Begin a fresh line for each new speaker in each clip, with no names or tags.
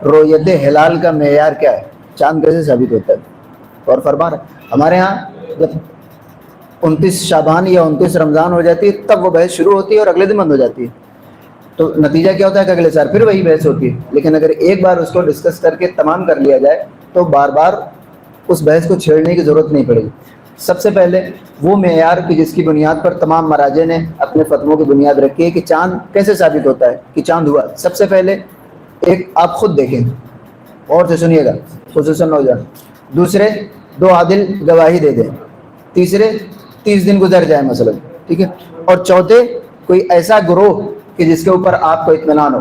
رویت ہلال کا معیار کیا ہے، چاند کیسے ثابت ہوتا ہے؟ اور فرما رہے ہمارے ہاں جب 29 شعبان یا 29 رمضان ہو جاتی ہے تب وہ بحث شروع ہوتی ہے اور اگلے دن بند ہو جاتی ہے. تو نتیجہ کیا ہوتا ہے کہ اگلے سال پھر وہی بحث ہوتی ہے. لیکن اگر ایک بار اس کو ڈسکس کر کے تمام کر لیا جائے تو بار بار اس بحث کو چھیڑنے کی ضرورت نہیں پڑے گی. سب سے پہلے وہ معیار کہ جس کی بنیاد پر تمام مراجع نے اپنے فتووں کی بنیاد رکھی ہے کہ چاند کیسے ثابت ہوتا ہے کہ چاند ہوا. سب سے پہلے ایک آپ خود دیکھیں اور سے سنیے گا خصوصاً نوجوان. دوسرے 2 عادل گواہی دے دیں. تیسرے 30 دن گزر جائے مثلا، ٹھیک ہے. اور چوتھے کوئی ایسا گروہ کہ جس کے اوپر آپ کو اطمینان ہو،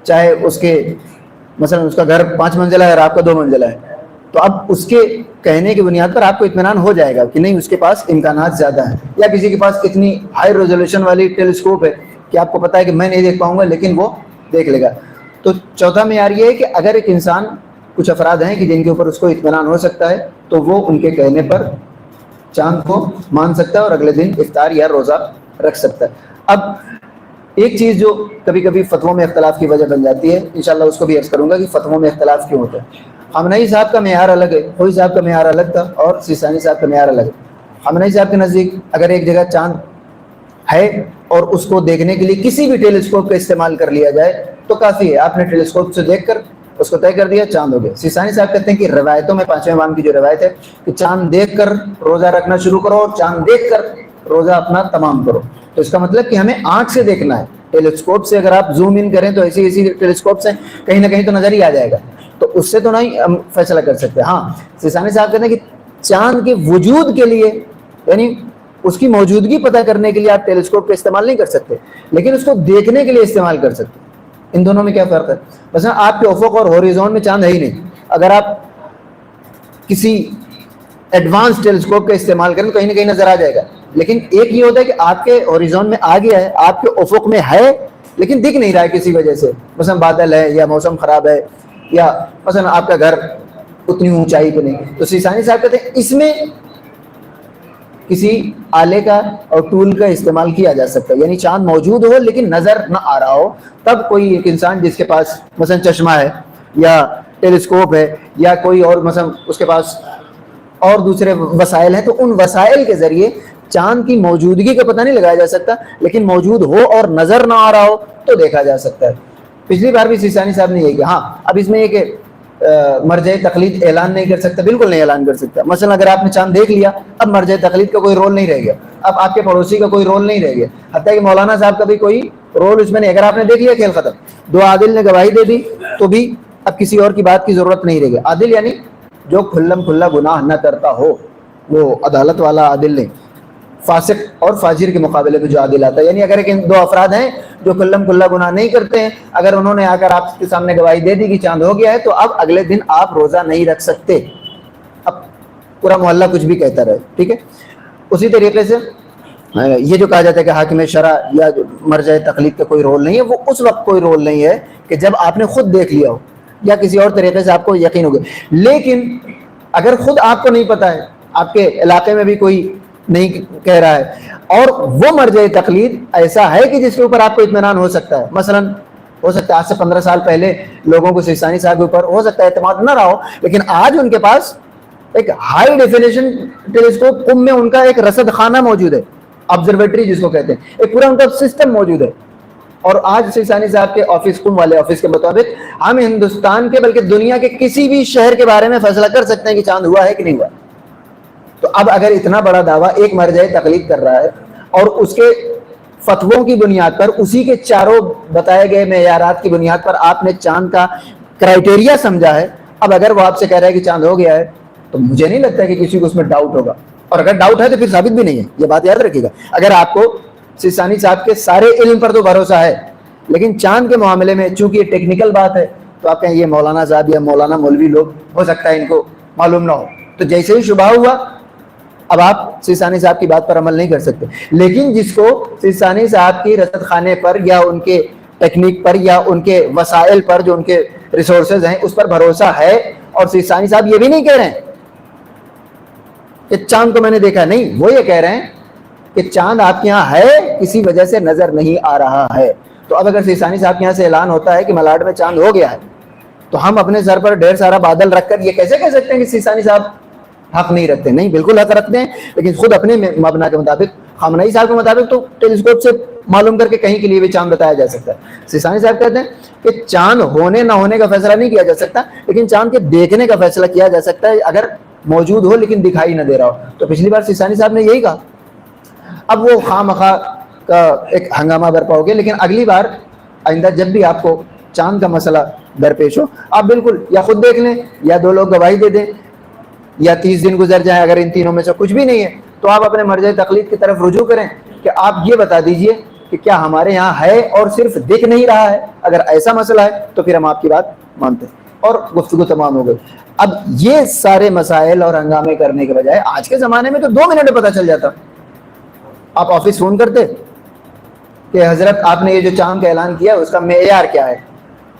چاہے اس کے مثلا اس کا گھر 5 منزلہ ہے اور آپ کا 2 منزلہ ہے، تو اب اس کے کہنے کی بنیاد پر آپ کو اطمینان ہو جائے گا کہ نہیں اس کے پاس امکانات زیادہ ہیں. یا کسی کے پاس اتنی ہائی ریزولوشن والی ٹیلیسکوپ ہے کہ آپ کو پتا ہے کہ میں نہیں دیکھ پاؤں گا لیکن وہ دیکھ لے گا. تو چوتھا معیار یہ ہے کہ اگر ایک انسان، کچھ افراد ہیں کہ جن کے اوپر اس کو اطمینان ہو سکتا ہے تو وہ ان کے کہنے پر چاند کو مان سکتا ہے اور اگلے دن افطار یا روزہ رکھ سکتا ہے. اب ایک چیز جو کبھی کبھی فتووں میں اختلاف کی وجہ بن جاتی ہے، انشاءاللہ اس کو بھی عرض کروں گا کہ فتووں میں اختلاف کیوں ہوتا ہے. خامنہئی صاحب کا معیار الگ ہے، خوئی صاحب کا معیار الگ تھا اور سیستانی صاحب کا معیار الگ ہے. خامنہئی صاحب کے نزدیک اگر ایک جگہ چاند ہے اور اس کو دیکھنے کے لیے کسی بھی ٹیلیسکوپ کا استعمال کر لیا جائے تو کافی ہے. آپ نے ٹیلیسکوپ سے دیکھ کر اس کو طے کر دیا، چاند ہو گیا. سیستانی صاحب کہتے ہیں کہ روایتوں میں 5ویں امام کی جو روایت ہے کہ چاند دیکھ کر روزہ رکھنا شروع کرو اور چاند دیکھ کر روزہ اپنا تمام کرو. تو اس کا مطلب کہ ہمیں آنکھ سے دیکھنا ہے. ٹیلیسکوپ سے اگر آپ زوم ان کریں تو ایسی ایسی ٹیلیسکوپس ہیں کہیں نہ کہیں تو نظر ہی آ جائے گا، تو اس سے تو نہیں ہم فیصلہ کر سکتے. ہاں سیستانی صاحب کہتے ہیں کہ چاند کے وجود کے لیے، یعنی اس کی موجودگی پتہ کرنے کے لیے آپ ٹیلیسکوپ کا استعمال نہیں کر سکتے لیکن اس کو دیکھنے کے لیے استعمال کر سکتے. ان دونوں میں کیا فرق ہے؟ مثلا آپ کے افق اور ہوریزون میں چاند ہے ہی نہیں، اگر آپ کسی ایڈوانس ٹیلیسکوپ کا استعمال کریں تو کہیں نہ کہیں نظر آ جائے گا. لیکن ایک یہ ہوتا ہے کہ آپ کے ہوریزون میں آ گیا ہے، آپ کے افق میں ہے لیکن دکھ نہیں رہا ہے کسی وجہ سے، مثلا بادل ہے یا موسم خراب ہے یا مثلا آپ کا گھر اتنی اونچائی پہ نہیں. تو سیستانی صاحب کہتے ہیں اس میں کسی آلے کا اور ٹول کا استعمال کیا جا سکتا ہے، یعنی چاند موجود ہو لیکن نظر نہ آ رہا ہو. تب کوئی ایک انسان جس کے پاس مثلا چشمہ ہے یا ٹیلیسکوپ ہے یا کوئی اور مثلا اس کے پاس اور دوسرے وسائل ہیں، تو ان وسائل کے ذریعے چاند کی موجودگی کا پتہ نہیں لگایا جا سکتا لیکن موجود ہو اور نظر نہ آ رہا ہو تو دیکھا جا سکتا ہے. پچھلی بار بھی سیستانی صاحب نے یہ کہا. ہاں اب اس میں یہ کہ مرجع تقلید اعلان نہیں کر سکتا، بالکل نہیں اعلان کر سکتا. مثلا اگر آپ نے چاند دیکھ لیا اب مرجع تقلید کا کوئی رول نہیں رہ گیا، اب آپ کے پڑوسی کا کوئی رول نہیں رہ گیا، حتیٰ کہ مولانا صاحب کا بھی کوئی رول اس میں نہیں. اگر آپ نے دیکھ لیا کھیل ختم. 2 عادل نے گواہی دے دی تو بھی اب کسی اور کی بات کی ضرورت نہیں رہ گئی. عادل یعنی جو کھلم کھلا گناہ نہ کرتا ہو، وہ عدالت والا عادل نہیں. فاسق اور فاجر کے مقابلے میں جو عادل آتا ہے، یعنی اگر ایک 2 افراد ہیں جو کھلم کھلا گناہ نہیں کرتے ہیں، اگر انہوں نے آ کر آپ کے سامنے گواہی دے دی کہ چاند ہو گیا ہے تو اب اگلے دن آپ روزہ نہیں رکھ سکتے. اب پورا محلہ کچھ بھی کہتا رہے، ٹھیک ہے. اسی طریقے سے یہ جو کہا جاتا ہے کہ حاکم شرع یا مرجع تقلید کا کوئی رول نہیں ہے، وہ اس وقت کوئی رول نہیں ہے کہ جب آپ نے خود دیکھ لیا ہو یا کسی اور طریقے سے آپ کو یقین ہو گیا. لیکن اگر خود آپ کو نہیں پتا ہے، آپ کے علاقے میں بھی کوئی نہیں کہہ رہا ہے اور وہ مرجع تقلید ایسا ہے کہ جس کے اوپر آپ کو اطمینان ہو سکتا ہے، مثلا ہو سکتا ہے آج سے 15 سال پہلے لوگوں کو سیستانی صاحب کے اوپر ہو سکتا ہے اعتماد نہ رہا ہو، لیکن آج ان کے پاس ایک ہائی ڈیفینیشن ٹیلیسکوپ قم میں ان کا ایک رصد خانہ موجود ہے، آبزرویٹری جس کو کہتے ہیں، ایک پورا ان کا سسٹم موجود ہے. اور آج سیستانی صاحب کے آفس قم والے آفس کے مطابق ہم ہندوستان کے بلکہ دنیا کے کسی بھی شہر کے بارے میں فیصلہ کر سکتے ہیں کہ چاند ہوا ہے کہ نہیں ہوا. تو اب اگر اتنا بڑا دعویٰ ایک مرجع تقلید کر رہا ہے اور اس کے فتووں کی بنیاد پر، اسی کے چاروں بتائے گئے معیارات کی بنیاد پر آپ نے چاند کا کرائٹیریا سمجھا ہے، اب اگر وہ آپ سے کہہ رہا ہے کہ چاند ہو گیا ہے تو مجھے نہیں لگتا کہ کسی کو اس میں ڈاؤٹ ہوگا. اور اگر ڈاؤٹ ہے تو پھر ثابت بھی نہیں ہے، یہ بات یاد رکھیے گا. اگر آپ کو سیستانی صاحب کے سارے علم پر تو بھروسہ ہے لیکن چاند کے معاملے میں چونکہ یہ ٹیکنیکل بات ہے تو آپ کہیں یہ مولانا صاحب یا مولانا مولوی لوگ ہو سکتا ہے ان کو معلوم نہ ہو، تو جیسے ہی شبہ ہوا اب آپ سیستانی صاحب کی بات پر عمل نہیں کر سکتے. لیکن جس کو سیستانی صاحب کی رصد خانے پر یا ان کے ٹیکنیک پر یا ان کے وسائل پر جو ان کے ریسورسز ہیں اس پر بھروسہ ہے، اور سیستانی صاحب یہ بھی نہیں کہہ رہے ہیں کہ چاند کو میں نے دیکھا، نہیں، وہ یہ کہہ رہے ہیں کہ چاند آپ کے یہاں ہے کسی وجہ سے نظر نہیں آ رہا ہے. تو اب اگر سیستانی صاحب کے یہاں سے اعلان ہوتا ہے کہ ملاڈ میں چاند ہو گیا ہے تو ہم اپنے سر پر ڈھیر سارا بادل رکھ کر یہ کیسے کہہ سکتے ہیں کہ سیستانی صاحب حق نہیں رکھتے؟ نہیں، بالکل حق رکھتے ہیں، لیکن خود اپنے مبنا کے مطابق، خامنئی صاحب کے مطابق تو ٹیلیسکوپ سے معلوم کر کے کہیں کے لیے بھی چاند بتایا جا سکتا ہے۔ سیستانی صاحب کہتے ہیں کہ چاند ہونے نہ ہونے کا فیصلہ نہیں کیا جا سکتا، لیکن چاند کے دیکھنے کا فیصلہ کیا جا سکتا ہے اگر موجود ہو لیکن دکھائی نہ دے رہا ہو۔ تو پچھلی بار سیستانی صاحب نے یہی کہا، اب وہ خواہ مخواہ کا ایک ہنگامہ برپا ہو گیا، لیکن اگلی بار آئندہ جب بھی آپ کو چاند کا مسئلہ درپیش ہو، آپ بالکل یا خود دیکھ لیں یا دو لوگ گواہی دے دیں یا 30 دن گزر جائیں، اگر ان تینوں میں سے کچھ بھی نہیں ہے تو آپ اپنے مرجع تقلید کی طرف رجوع کریں کہ آپ یہ بتا دیجئے کہ کیا ہمارے یہاں ہے اور صرف دکھ نہیں رہا ہے؟ اگر ایسا مسئلہ ہے تو پھر ہم آپ کی بات مانتے ہیں، اور گفتگو تمام ہو گئی۔ اب یہ سارے مسائل اور ہنگامے کرنے کے بجائے آج کے زمانے میں تو 2 منٹ میں پتہ چل جاتا، آپ آفس فون کرتے کہ حضرت آپ نے یہ جو چاند کا اعلان کیا اس کا معیار کیا ہے،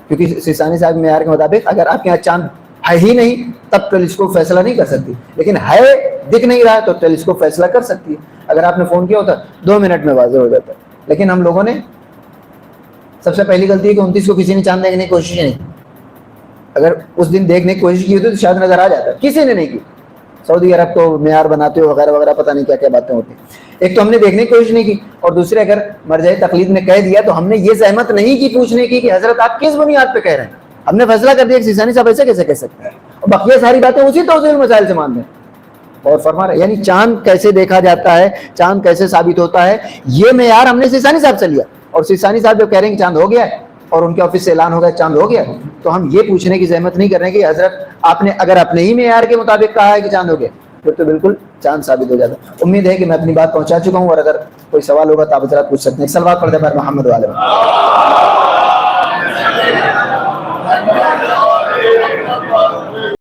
کیونکہ سیستانی صاحب معیار کے مطابق اگر آپ کے یہاں چاند ہے ہی نہیں تب ٹیلیسکوپ فیصلہ نہیں کر سکتی، لیکن ہے، دکھ نہیں رہا ہے تو ٹیلیسکوپ فیصلہ کر سکتی ہے۔ اگر آپ نے فون کیا ہوتا 2 منٹ میں واضح ہو جاتا، لیکن ہم لوگوں نے سب سے پہلی غلطی ہے کہ 29 کو کسی نے چاند دیکھنے کی کوشش نہیں، اگر اس دن دیکھنے کی کوشش کی ہوتی تو شاید نظر آ جاتا، کسی نے نہیں کی۔ سعودی عرب کو معیار بناتے ہو وغیرہ وغیرہ، پتہ نہیں کیا کیا باتیں ہوتی ہیں۔ ایک تو ہم نے دیکھنے کی کوشش نہیں کی، اور دوسرے اگر مرجع تقلید نے کہہ دیا تو ہم نے یہ زحمت نہیں کی پوچھنے کی کہ حضرت آپ کس بنیاد پہ کہہ رہے ہیں، ہم نے فیصلہ کر دیا کہ سیستانی صاحب ایسے کیسے کہہ سکتے ہیں، اور بقیہ ساری باتیں اسی توضیح المسائل سے مان رہے ہیں۔ اور فرما رہے یعنی چاند کیسے دیکھا جاتا ہے، چاند کیسے ثابت ہوتا ہے، یہ معیار ہم نے سیستانی صاحب سے لیا، اور سیستانی صاحب جو کہہ رہے ہیں کہ چاند ہو گیا ہے اور ان کے آفس سے اعلان ہو گیا چاند ہو گیا، تو ہم یہ پوچھنے کی زحمت نہیں کر رہے کہ حضرت آپ نے اگر اپنے ہی معیار کے مطابق کہا ہے کہ چاند ہو گیا پھر تو بالکل چاند ثابت ہو جاتا۔ امید ہے کہ میں اپنی بات پہنچا چکا ہوں، اور اگر کوئی سوال ہوگا تو آپ حضرات پوچھ سکتے ہیں۔ صلوات پڑھتے ہیں محمد والے